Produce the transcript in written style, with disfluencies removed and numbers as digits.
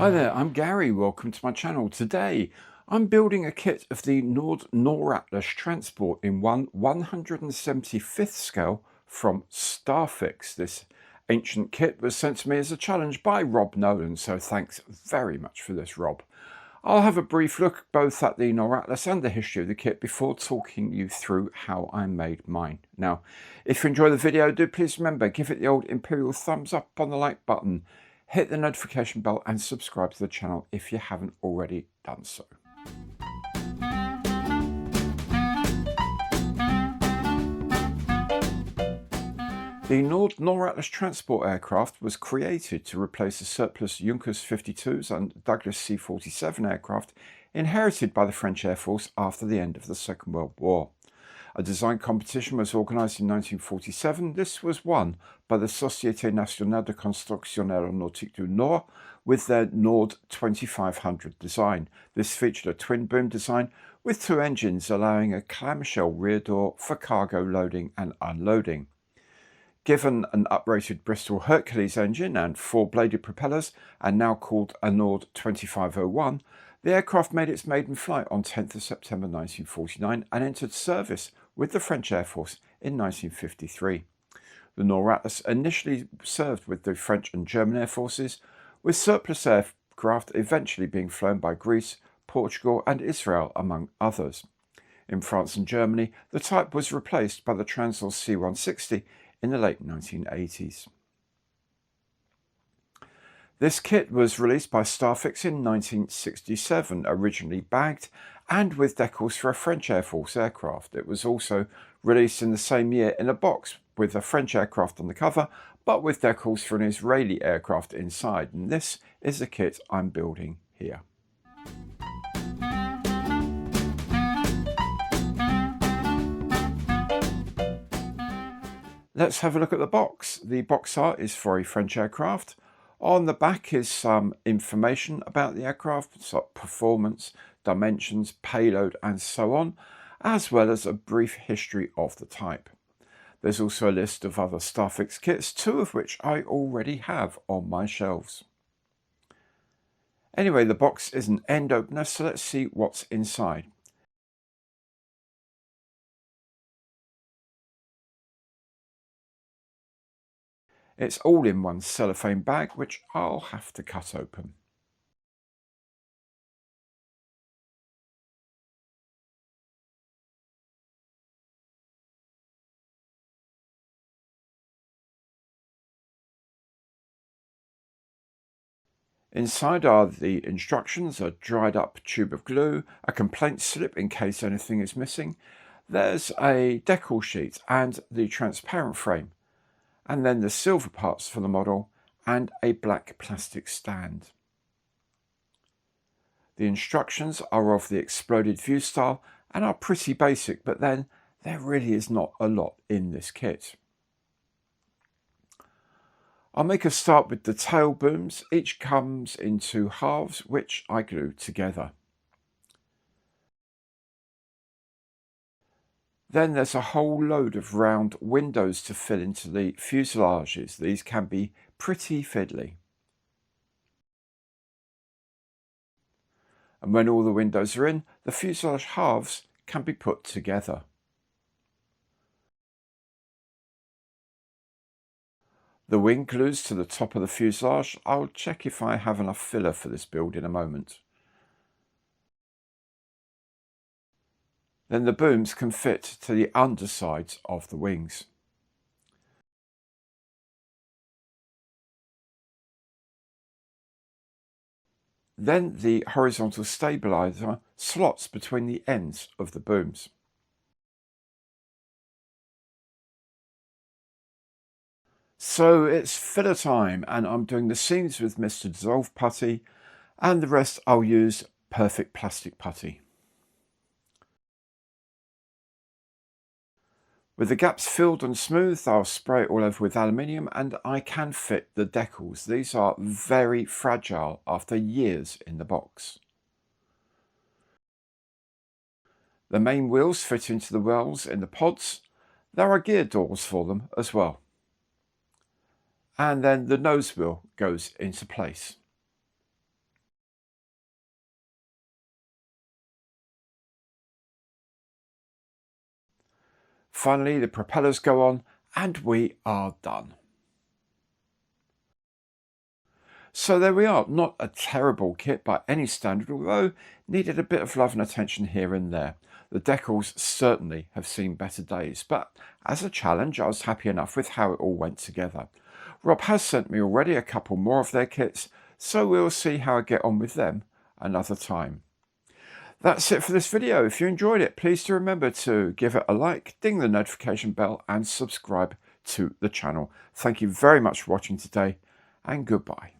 Hi there, I'm Gary. Welcome to my channel. Today I'm building a kit of the Nord Noratlas transport in 175th scale from Starfix. This ancient kit was sent to me as a challenge by Rob Nolan, so thanks very much for this, Rob. I'll have a brief look both at the Noratlas and the history of the kit before talking you through how I made mine. Now, if you enjoy the video, do please remember, give it the old imperial thumbs up on the like button, hit the notification bell and subscribe to the channel if you haven't already done so. The Nord Noratlas transport aircraft was created to replace the surplus Junkers 52s and Douglas C-47 aircraft inherited by the French Air Force after the end of the Second World War. A design competition was organised in 1947. This was won by the Société Nationale de Construction Aéronautique du Nord with their Nord 2500 design. This featured a twin-boom design with two engines allowing a clamshell rear door for cargo loading and unloading. Given an uprated Bristol Hercules engine and four-bladed propellers, and now called a Nord 2501, the aircraft made its maiden flight on 10th of September 1949 and entered service with the French Air Force in 1953. The Noratlas initially served with the French and German Air Forces, with surplus aircraft eventually being flown by Greece, Portugal and Israel, among others. In France and Germany, the type was replaced by the Transall C-160 in the late 1980s. This kit was released by Starfix in 1967, originally bagged and with decals for a French Air Force aircraft. It was also released in the same year in a box with a French aircraft on the cover, but with decals for an Israeli aircraft inside, and this is the kit I'm building here. Let's have a look at the box. The box art is for a French aircraft. On the back is some information about the aircraft, so performance, dimensions, payload and so on, as well as a brief history of the type. There's also a list of other Starfix kits, two of which I already have on my shelves. Anyway, the box is an end opener, so let's see what's inside. It's all in one cellophane bag, which I'll have to cut open. Inside are the instructions, a dried up tube of glue, a complaint slip in case anything is missing. There's a decal sheet and the transparent frame, and then the silver parts for the model and a black plastic stand. The instructions are of the exploded view style and are pretty basic, but then there really is not a lot in this kit. I'll make a start with the tail booms. Each comes in two halves, which I glue together. Then there's a whole load of round windows to fill into the fuselages. These can be pretty fiddly. And when all the windows are in, the fuselage halves can be put together. The wing glues to the top of the fuselage. I'll check if I have enough filler for this build in a moment. Then the booms can fit to the undersides of the wings. Then the horizontal stabilizer slots between the ends of the booms. So it's filler time, and I'm doing the seams with Mr. Dissolve putty, and the rest I'll use perfect plastic putty. With the gaps filled and smoothed, I'll spray it all over with aluminium, and I can fit the decals. These are very fragile after years in the box. The main wheels fit into the wells in the pods. There are gear doors for them as well. And then the nose wheel goes into place. Finally, the propellers go on and we are done. So there we are, not a terrible kit by any standard, although needed a bit of love and attention here and there. The decals certainly have seen better days, but as a challenge I was happy enough with how it all went together. Rob has sent me already a couple more of their kits, so we'll see how I get on with them another time. That's it for this video. If you enjoyed it, please do remember to give it a like, ding the notification bell and subscribe to the channel. Thank you very much for watching today, and goodbye.